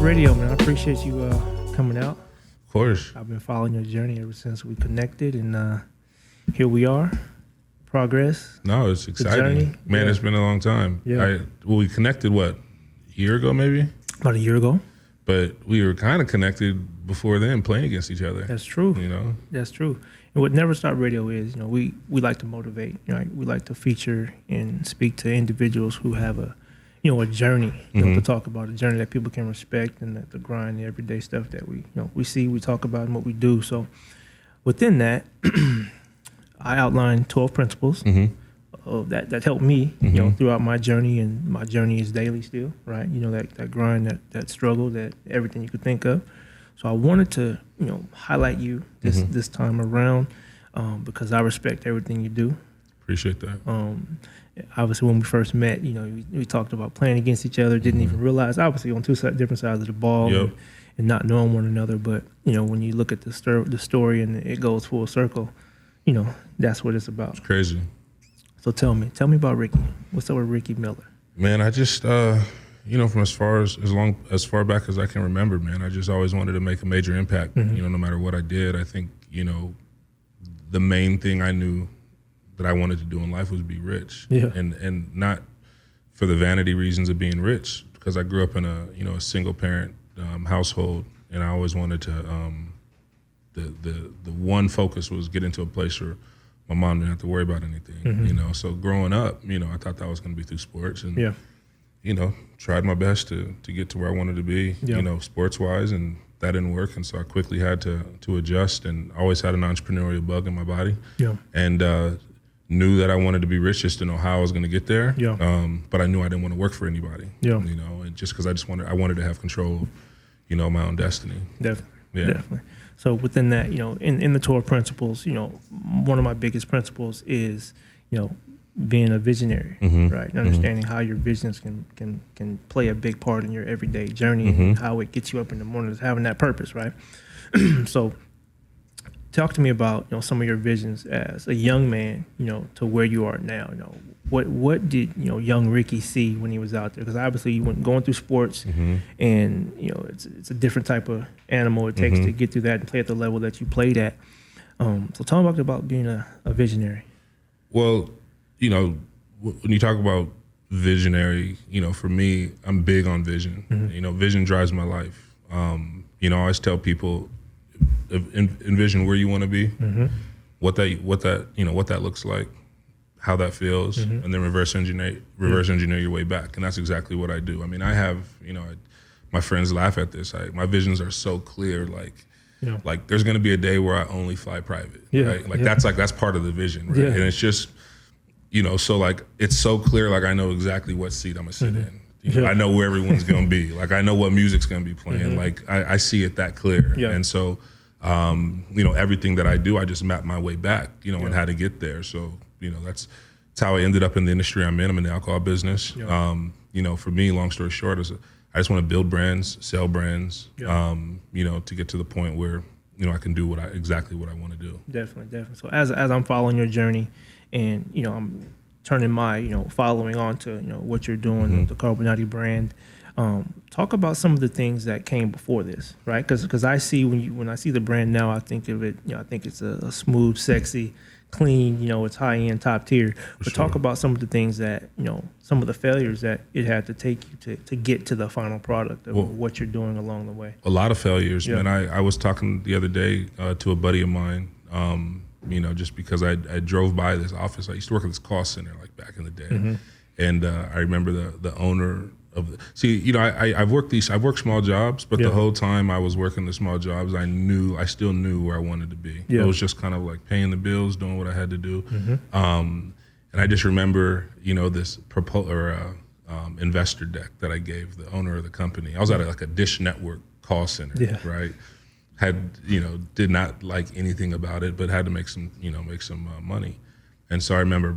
Radio, man. I appreciate you coming out. Of course. I've been following your journey ever since we connected, and here we are. Progress. No, it's exciting. Journey. Man, Yeah. It's been a long time. Yeah. We connected, what, a year ago maybe? About a year ago. But we were kind of connected before then, playing against each other. That's true. You know? That's true. And what NeverStop Radio is, we like to motivate. We like to feature and speak to individuals who have a journey to talk about, a journey that people can respect, and the grind, the everyday stuff that we see, we talk about, and what we do. So within that, I outlined 12 principles that helped me, throughout my journey, and my journey is daily still, right? That grind, that struggle, that everything you could think of. So I wanted to, highlight you this time around, because I respect everything you do. Appreciate that. Obviously, when we first met, we talked about playing against each other, didn't even realize, obviously, on two different sides of the ball, Yep. and not knowing one another. But, when you look at the story and it goes full circle, that's what it's about. It's crazy. So tell me about Ricky. What's up with Ricky Miller? Man, I just, from as far back as I can remember, man, I just always wanted to make a major impact, no matter what I did. I think, the main thing I knew that I wanted to do in life was be rich, and not for the vanity reasons of being rich, because I grew up in a single parent household, and I always wanted to. The one focus was get into a place where my mom didn't have to worry about anything, So growing up, I thought that was going to be through sports, and tried my best to get to where I wanted to be, sports wise, and that didn't work, and so I quickly had to adjust, and always had an entrepreneurial bug in my body, and knew that I wanted to be rich, just to know how I was going to get there. But I knew I didn't want to work for anybody. And just because I wanted to have control of, my own destiny. Definitely. So within that, in the 12 principles, one of my biggest principles is, being a visionary, right? And understanding how your visions can play a big part in your everyday journey, and how it gets you up in the morning, is having that purpose, right? So talk to me about some of your visions as a young man, to where you are now. What did young Ricky see when he was out there? Because obviously you went going through sports, and it's a different type of animal it takes to get through that and play at the level that you played at. So tell me about being a visionary. Well, when you talk about visionary, for me, I'm big on vision. Vision drives my life. I always tell people, envision where you want to be, what that looks like, how that feels, and then reverse engineer your way back. And that's exactly what I do. I mean, I have, my friends laugh at this. My visions are so clear. Like there's going to be a day where I only fly private. Right? That's part of the vision. Right? And it's just, so like it's so clear. Like I know exactly what seat I'm gonna sit in. I know where everyone's gonna be. Like I know what music's gonna be playing. Like I see it that clear. And so, everything that I do, I just map my way back. And how to get there. So that's how I ended up in the industry I'm in. I'm in the alcohol business. For me, long story short, I just want to build brands, sell brands. To get to the point where I can do exactly what I want to do. Definitely. So as I'm following your journey, and I'm turning my following on to what you're doing, the Carbonadi brand. Talk about some of the things that came before this, right? Because I see when I see the brand now, I think of it. I think it's a smooth, sexy, clean. It's high end, top tier. But talk about some of the things that some of the failures that it had to take you to get to the final product of what you're doing along the way. A lot of failures, man. I was talking the other day to a buddy of mine. Just because I drove by this office. I used to work at this call center like back in the day, and I remember the owner of I've worked small jobs, but the whole time I was working the small jobs, I still knew where I wanted to be. It was just kind of like paying the bills, doing what I had to do, and I just remember this investor deck that I gave the owner of the company. I was at a Dish Network call center, right? Did not like anything about it, but had to make some money. And so I remember,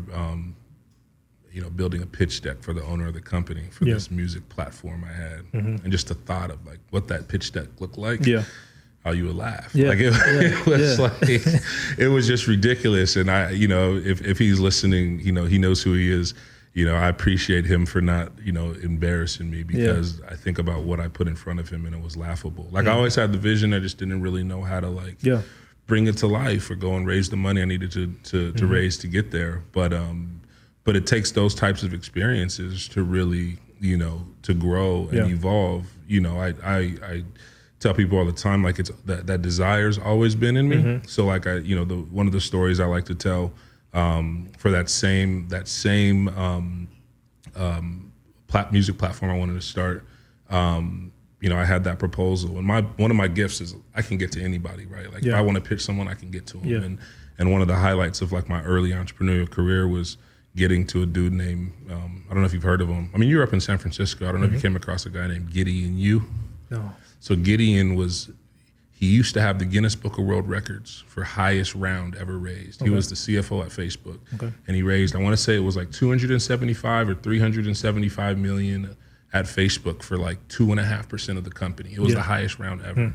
building a pitch deck for the owner of the company for this music platform I had. And just the thought of like what that pitch deck looked like, how you would laugh. Like it was like, it was just ridiculous. And if he's listening, he knows who he is. I appreciate him for not, embarrassing me, because I think about what I put in front of him and it was laughable. Like I always had the vision, I just didn't really know how to bring it to life or go and raise the money I needed to raise to get there. But it takes those types of experiences to really, to grow and evolve. I tell people all the time, like, it's that desire's always been in me. So like one of the stories I like to tell for that same music platform I wanted to start, I had that proposal, and one of my gifts is I can get to anybody, right? Like if I want to pitch someone, I can get to them. And one of the highlights of like my early entrepreneurial career was getting to a dude named, I don't know if you've heard of him. I mean, you're up in San Francisco. I don't know if you came across a guy named Gideon Yu. No. So Gideon he used to have the Guinness Book of World Records for highest round ever raised. He was the CFO at Facebook. And he raised, I want to say it was like 275 or 375 million at Facebook for like 2.5% of the company. It was the highest round ever.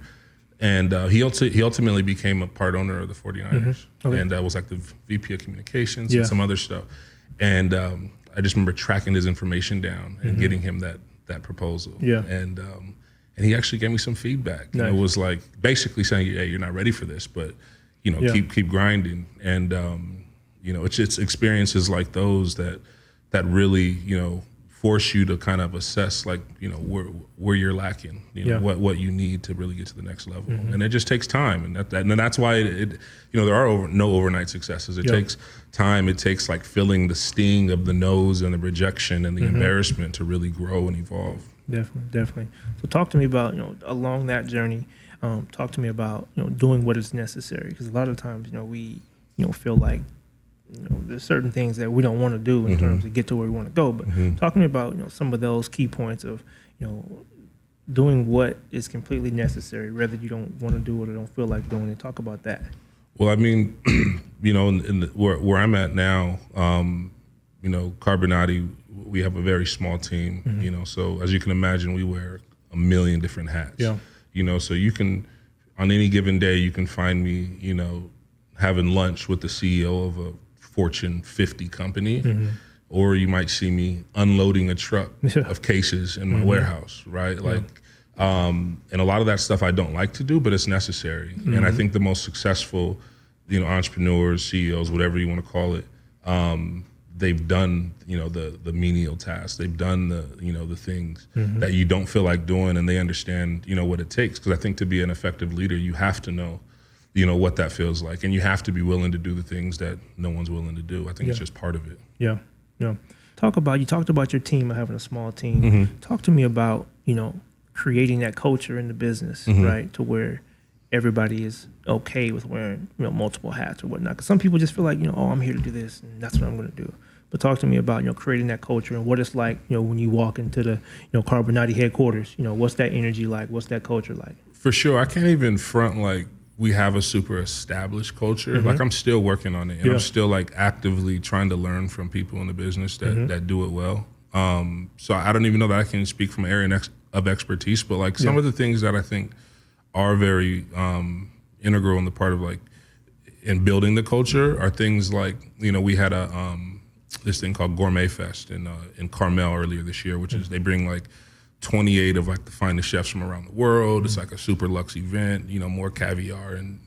And he ultimately became a part owner of the 49ers. And was like the VP of communications and some other stuff. And I just remember tracking his information down and getting him that proposal. And he actually gave me some feedback. Nice. And it was like basically saying, "Hey, you're not ready for this, but keep grinding." And it's just experiences like those that really force you to kind of assess like where you're lacking, what you need to really get to the next level. And it just takes time, and that's why there are no overnight successes. It takes time. It takes like feeling the sting of the no's and the rejection and the embarrassment to really grow and evolve. Definitely. So talk to me about, along that journey, talk to me about, doing what is necessary. Because a lot of times, we, feel like, there's certain things that we don't want to do in terms of get to where we want to go. But talk to me about, some of those key points of, doing what is completely necessary, whether you don't want to do it or don't feel like doing it. Talk about that. Well, I mean, where I'm at now, Carbonadi, we have a very small team, so as you can imagine, we wear a million different hats. So you can, on any given day, you can find me, having lunch with the CEO of a Fortune 50 company, or you might see me unloading a truck of cases in my warehouse, right? Like, and a lot of that stuff I don't like to do, but it's necessary. And I think the most successful, entrepreneurs, CEOs, whatever you want to call it, they've done, the menial tasks. They've done the things that you don't feel like doing, and they understand, what it takes. Because I think to be an effective leader, you have to know, what that feels like, and you have to be willing to do the things that no one's willing to do. I think it's just part of it. Yeah. You talked about your team, having a small team. Talk to me about, creating that culture in the business, right, to where everybody is okay with wearing, multiple hats or whatnot. Because some people just feel like, I'm here to do this, and that's what I'm going to do. But talk to me about, creating that culture and what it's like, when you walk into the, Carbonadi headquarters. What's that energy like? What's that culture like? For sure. I can't even front like we have a super established culture. Like I'm still working on it, and I'm still like actively trying to learn from people in the business that do it well. So I don't even know that I can speak from an area of expertise, but like some of the things that I think are very integral in the part of like in building the culture are things like, we had this thing called Gourmet Fest in Carmel earlier this year, which is they bring like 28 of like the finest chefs from around the world. It's like a super luxe event, more caviar and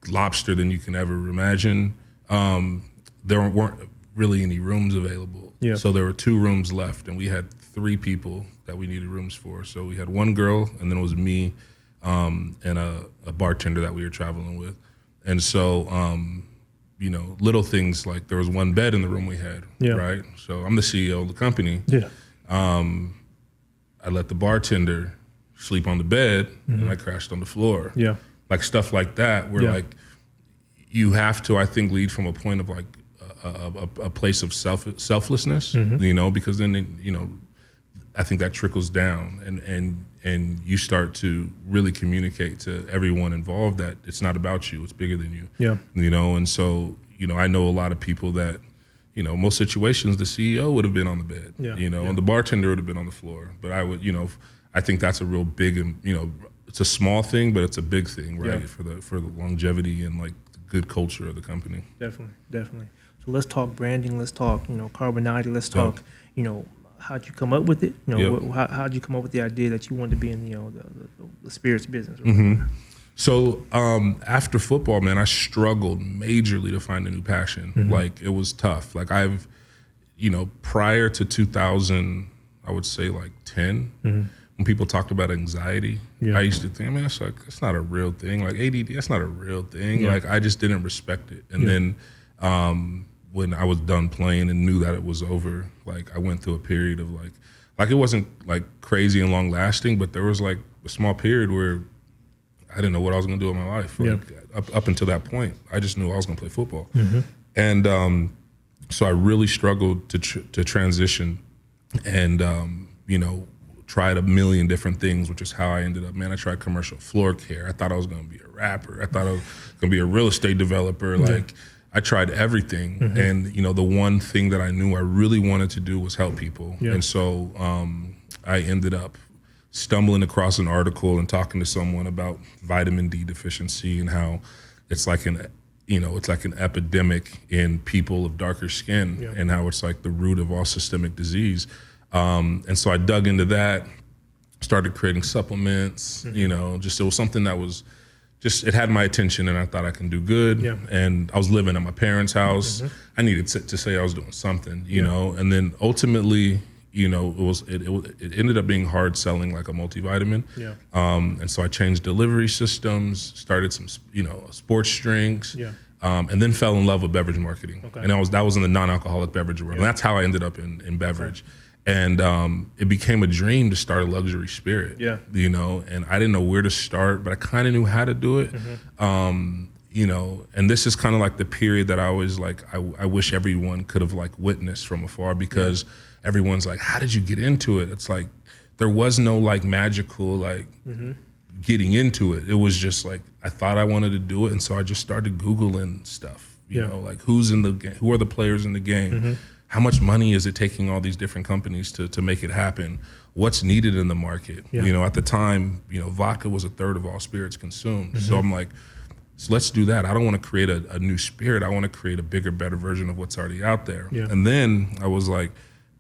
lobster than you can ever imagine. There weren't really any rooms available. So there were 2 rooms left, and we had 3 people that we needed rooms for. So we had 1 girl, and then it was me and a bartender that we were traveling with. And so, little things like there was 1 bed in the room we had, right? So I'm the CEO of the company. I let the bartender sleep on the bed, and I crashed on the floor. Like stuff like that, where like you have to, I think, lead from a point of like a place of selflessness, because then I think that trickles down, and you start to really communicate to everyone involved that it's not about you, it's bigger than you. And so I know a lot of people that, most situations the CEO would have been on the bed, and the bartender would have been on the floor. But I would, I think that's a real big, it's a small thing, but it's a big thing, right? For the longevity and like the good culture of the company. Definitely. So So let's talk branding. Let's talk, Carbonadi. Let's talk, how'd you come up with it? How'd you come up with the idea that you wanted to be in, the spirits business? So after football, man, I struggled majorly to find a new passion. Like, it was tough. Like, I've, prior to 2000, I would say like 10, when people talked about anxiety, I used to think, man, that's not a real thing. Like, ADD, that's not a real thing. Like, I just didn't respect it. And then when I was done playing and knew that it was over, like, I went through a period of like it wasn't like crazy and long lasting, but there was like a small period where I didn't know what I was going to do with my life. Like, up until that point, I just knew I was going to play football. And so I really struggled to transition and, tried a million different things, which is how I ended up. Man, I tried commercial floor care. I thought I was going to be a rapper. I thought I was going to be a real estate developer. Like, I tried everything. And, the one thing that I knew I really wanted to do was help people. And so I ended up stumbling across an article and talking to someone about vitamin D deficiency and how it's like an epidemic in people of darker skin and how it's like the root of all systemic disease. And so I dug into that, started creating supplements, it was something that was it had my attention and I thought I can do good. And I was living at my parents' house. I needed to say I was doing something, and then ultimately, it ended up being hard selling like a multivitamin. And so I changed delivery systems, started some, sports drinks, and then fell in love with beverage marketing. And that was in the non-alcoholic beverage world. And that's how I ended up in beverage. And it became a dream to start a luxury spirit, and I didn't know where to start, but I kind of knew how to do it. And this is kind of like the period that I was like, I wish everyone could have like witnessed from afar, because everyone's like, how did you get into it? It's like, there was no like magical, like getting into it. It was just like, I thought I wanted to do it. And so I just started Googling stuff, like who's in the game, who are the players in the game? How much money is it taking all these different companies to make it happen? What's needed in the market? At the time, vodka was a third of all spirits consumed. So I'm like, so let's do that. I don't want to create a new spirit. I want to create a bigger, better version of what's already out there. And then I was like,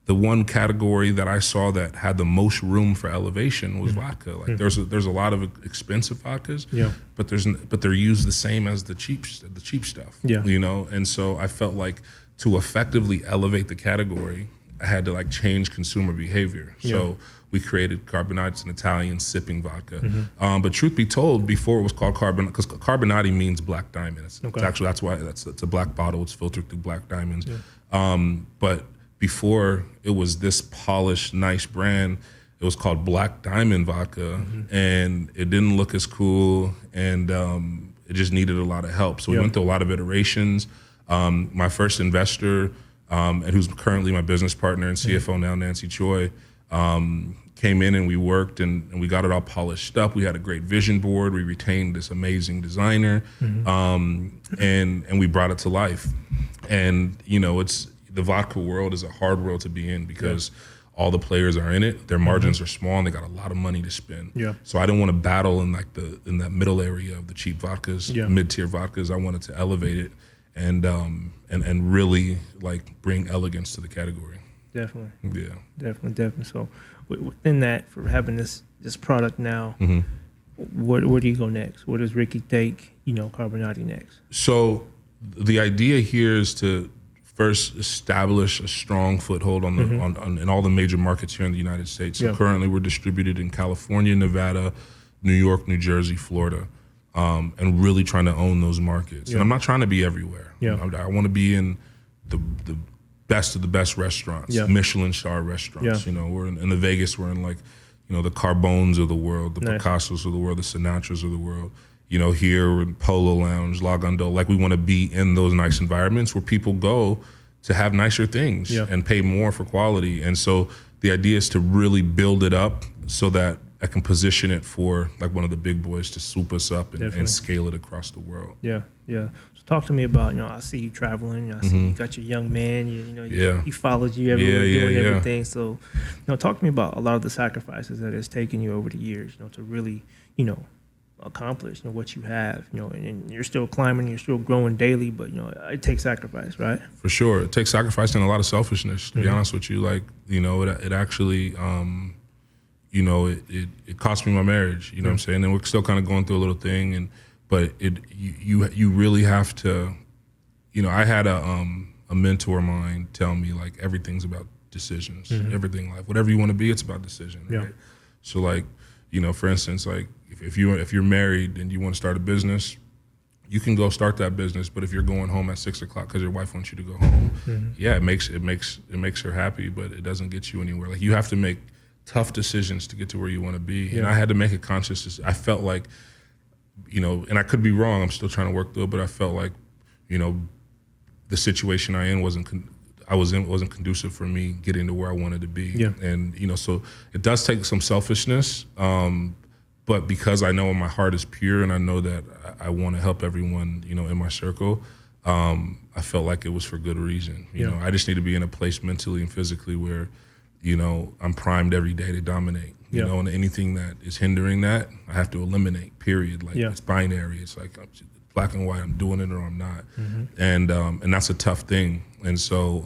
the one category that I saw that had the most room for elevation was vodka. Like there's a lot of expensive vodkas, but they're used the same as the cheap stuff. And so I felt like to effectively elevate the category, I had to like change consumer behavior. So we created Carbonadi. It's an Italian sipping vodka. But truth be told, before it was called Carbonadi, because Carbonadi means black diamond. It's actually, that's why it's a black bottle. It's filtered through black diamonds. But before it was this polished, nice brand, it was called Black Diamond Vodka, and it didn't look as cool, and it just needed a lot of help. So we went through a lot of iterations. My first investor, and who's currently my business partner and CFO now, Nancy Choi, came in and we worked and we got it all polished up. We had a great vision board. We retained this amazing designer, and we brought it to life. And the vodka world is a hard world to be in because all the players are in it. Their margins are small and they got a lot of money to spend. So I didn't want to battle in like in that middle area of the cheap vodkas, mid-tier vodkas. I wanted to elevate it and really like bring elegance to the category. Definitely. Definitely. So within that, for having this product now, where do you go next? Where does Ricky take, Carbonadi next? So the idea here is to first establish a strong foothold on in all the major markets here in the United States. So currently we're distributed in California, Nevada, New York, New Jersey, Florida, and really trying to own those markets. And I'm not trying to be everywhere. I want to be in the best of the best restaurants, Michelin star restaurants. We're in the Vegas, we're in like, the Carbones of the world, the Picassos of the world, the Sinatras of the world. Here we're in Polo Lounge, La Gondola. Like, we want to be in those nice environments where people go to have nicer things and pay more for quality. And so the idea is to really build it up so that I can position it for like one of the big boys to swoop us up and scale it across the world. So talk to me about, I see you traveling, I see you got your young man, he followed you everywhere, doing everything. So, talk to me about a lot of the sacrifices that it's taken you over the years, to really, accomplish, what you have, and you're still climbing, you're still growing daily, but it takes sacrifice, right? For sure, it takes sacrifice and a lot of selfishness. To be honest with you, like it actually, it cost me my marriage. You know what I'm saying? And we're still kind of going through a little thing, but you really have to. I had a mentor of mine tell me, like, everything's about decisions. Everything, like, whatever you want to be, it's about decision. Yeah. Right? So, like, for instance, like, if you're married and you want to start a business, you can go start that business. But if you're going home at 6 o'clock because your wife wants you to go home, yeah, it makes her happy, but it doesn't get you anywhere. Like, you have to make tough decisions to get to where you want to be. Yeah. And I had to make a conscious decision. I felt like, and I could be wrong. I'm still trying to work through it, but I felt like, the situation I in wasn't conducive for me getting to where I wanted to be. Yeah. And so it does take some selfishness, but because I know my heart is pure and I know that I want to help everyone, in my circle, I felt like it was for good reason. I just need to be in a place mentally and physically where, I'm primed every day to dominate. And anything that is hindering that, I have to eliminate. Period. Like, it's binary. It's like black and white. I'm doing it or I'm not, and that's a tough thing. And so,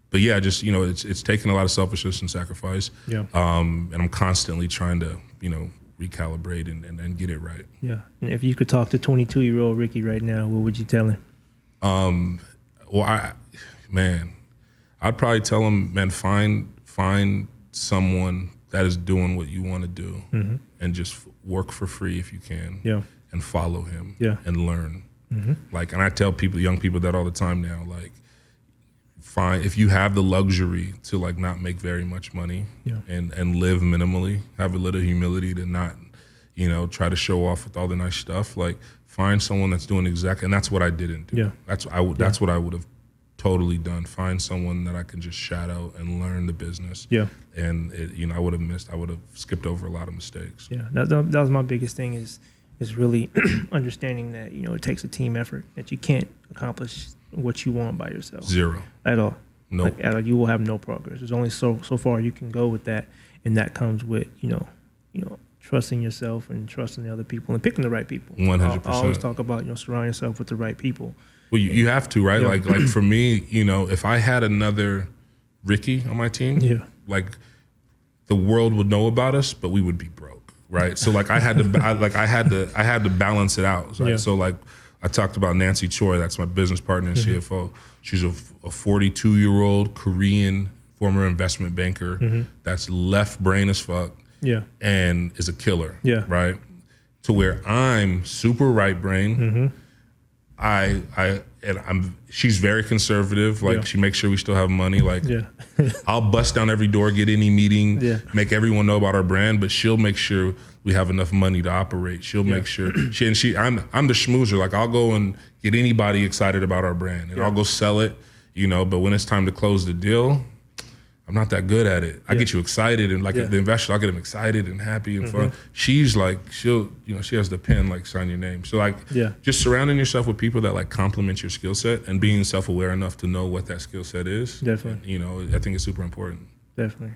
but yeah, just it's taken a lot of selfishness and sacrifice. Yeah. And I'm constantly trying to recalibrate and get it right. Yeah. And if you could talk to 22-year-old Ricky right now, what would you tell him? Well, I'd probably tell him, man, find someone that is doing what you want to do, and just work for free if you can. Yeah. And follow him, and learn. Like, and I tell young people that all the time now. Like, if you have the luxury to, like, not make very much money, and live minimally, have a little humility to not, try to show off with all the nice stuff. Like, find someone that's doing exactly, and that's what I didn't do. Yeah, that's what I would have totally done. Find someone that I can just shadow and learn the business. Yeah, and I would have skipped over a lot of mistakes. Yeah, that was my biggest thing is really understanding that it takes a team effort, that you can't accomplish what you want by yourself. Zero at all. No, like, at all, you will have no progress. There's only so far you can go with that, and that comes with trusting yourself and trusting the other people and picking the right people. 100%. I always talk about surround yourself with the right people. Well, you have to, right? Yeah. Like for me, if I had another Ricky on my team, like, the world would know about us, but we would be broke. Right, so like I had to balance it out. Right? Yeah. So like I talked about Nancy Choi, that's my business partner and CFO. She's a 42-year-old Korean former investment banker that's left brain as fuck, and is a killer. Yeah, right. To where I'm super right brain. She's very conservative. Like, she makes sure we still have money. Like, I'll bust down every door, get any meeting, make everyone know about our brand, but she'll make sure we have enough money to operate. She'll make sure I'm the schmoozer. Like, I'll go and get anybody excited about our brand, and I'll go sell it, but when it's time to close the deal, I'm not that good at it. I get you excited, and like the investor, I'll get them excited and happy and fun. She's like, she has the pen, like, sign your name. So like, just surrounding yourself with people that, like, complement your skill set and being self-aware enough to know what that skill set is. Definitely. And, I think it's super important. Definitely.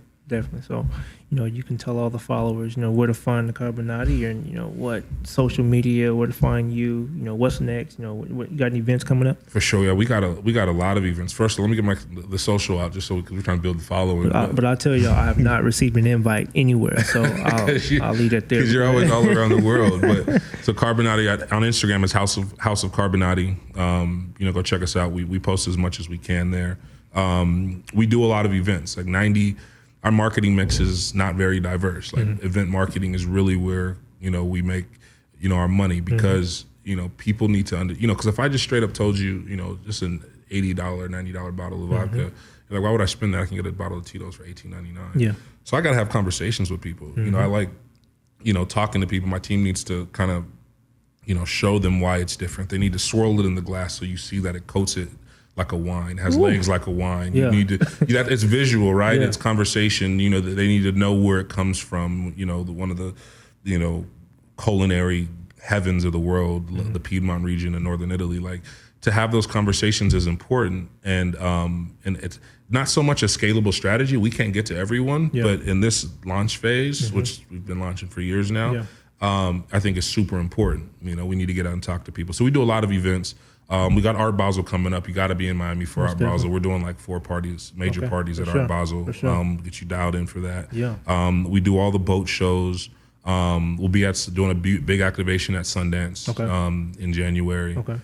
So, you can tell all the followers, where to find the Carbonadi, and, what social media, where to find you, what's next, what, you got any events coming up? For sure, yeah, we got a lot of events. First, let me get the social out, just so we're trying to build the following. But I'll tell y'all, I have not received an invite anywhere, so I'll leave that there. Because you're always all around the world. But so Carbonadi on Instagram is House of Carbonadi. Go check us out. We post as much as we can there. We do a lot of events, like our marketing mix is not very diverse. Like, event marketing is really where, we make, our money, because, people need to because if I just straight up told you, just an $80, $90 bottle of vodka, you're like, why would I spend that? I can get a bottle of Tito's for $18.99. Yeah. So I got to have conversations with people. I like, talking to people. My team needs to kind of, show them why it's different. They need to swirl it in the glass so you see that it coats it like a wine, has legs like a wine. You need to, it's visual, right? It's conversation, that they need to know where it comes from, one of the, culinary heavens of the world, the Piedmont region in northern Italy. Like, to have those conversations is important, and it's not so much a scalable strategy. We can't get to everyone, but in this launch phase, which we've been launching for years now, I think is super important. You know, we need to get out and talk to people. So we do a lot of events. We got Art Basel coming up. You got to be in Miami for Art Basel. We're doing like 4 parties, major parties at Art Basel. Get you dialed in for that. Yeah. We do all the boat shows. We'll be doing a big activation at Sundance in January. Okay.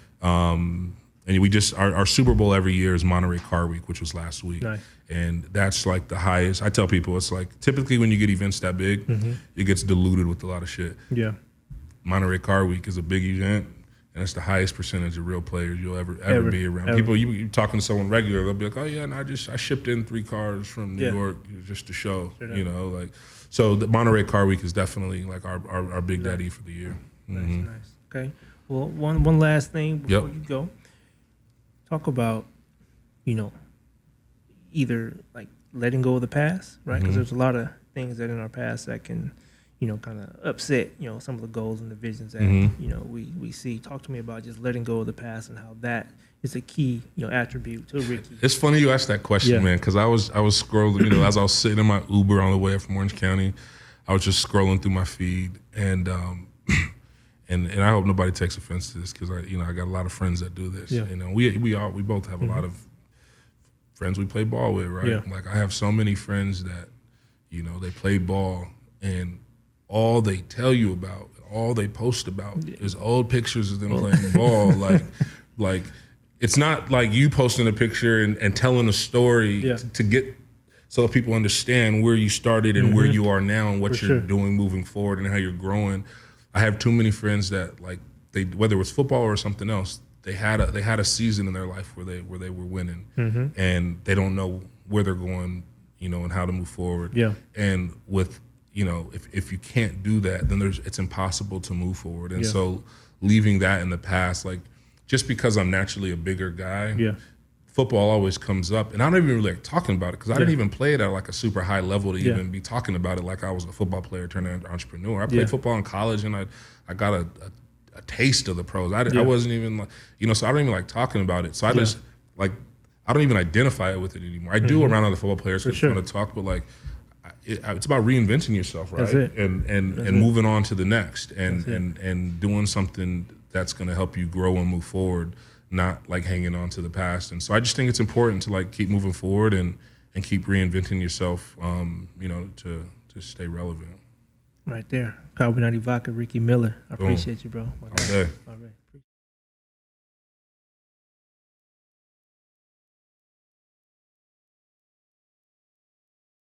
And we just our Super Bowl every year is Monterey Car Week, which was last week. Nice. And that's like the highest. I tell people it's like typically when you get events that big, it gets diluted with a lot of shit. Yeah. Monterey Car Week is a big event, and it's the highest percentage of real players you'll ever be around. Ever. People, you talking to someone regular, they'll be like, "Oh yeah, and I shipped in 3 cars from New York just to show." You know, like so. The Monterey Car Week is definitely like our big daddy for the year. Nice. Okay. Well, one last thing before you go. Talk about, you know, either like letting go of the past, right? Because there's a lot of things that in our past that can, you know, kind of upset, you know, some of the goals and the visions that, you know, we see. Talk to me about just letting go of the past and how that is a key, you know, attribute to Ricky. It's funny you asked that question, man, because I was scrolling, you know, as I was sitting in my Uber on the way up from Orange County, I was just scrolling through my feed and I hope nobody takes offense to this because I got a lot of friends that do this. Yeah. You know, we both have a lot of friends we play ball with, right? Yeah. Like I have so many friends that, you know, they play ball and all they tell you about, all they post about is old pictures of them playing ball. Like it's not like you posting a picture and telling a story to get so people understand where you started and where you are now and what you're doing moving forward and how you're growing. I have too many friends that like whether it was football or something else, they had a season in their life where they were winning and they don't know where they're going, you know, and how to move forward. Yeah. And with, you know, if you can't do that, then it's impossible to move forward. And so leaving that in the past, like just because I'm naturally a bigger guy, football always comes up, and I don't even really like talking about it because I didn't even play it at like a super high level to even be talking about it like I was a football player turned into an entrepreneur. I played football in college, and I got a taste of the pros. I wasn't even like, you know, so I don't even like talking about it. So I just like I don't even identify it with it anymore. I do around other football players because want to talk, but like it's about reinventing yourself, right? That's it. And moving on to the next, and doing something that's going to help you grow and move forward. Not like hanging on to the past. And so I just think it's important to like keep moving forward and keep reinventing yourself, you know, to stay relevant. Right there. Carbonadi Vodka, Ricky Miller. I appreciate you, bro. All day. All right.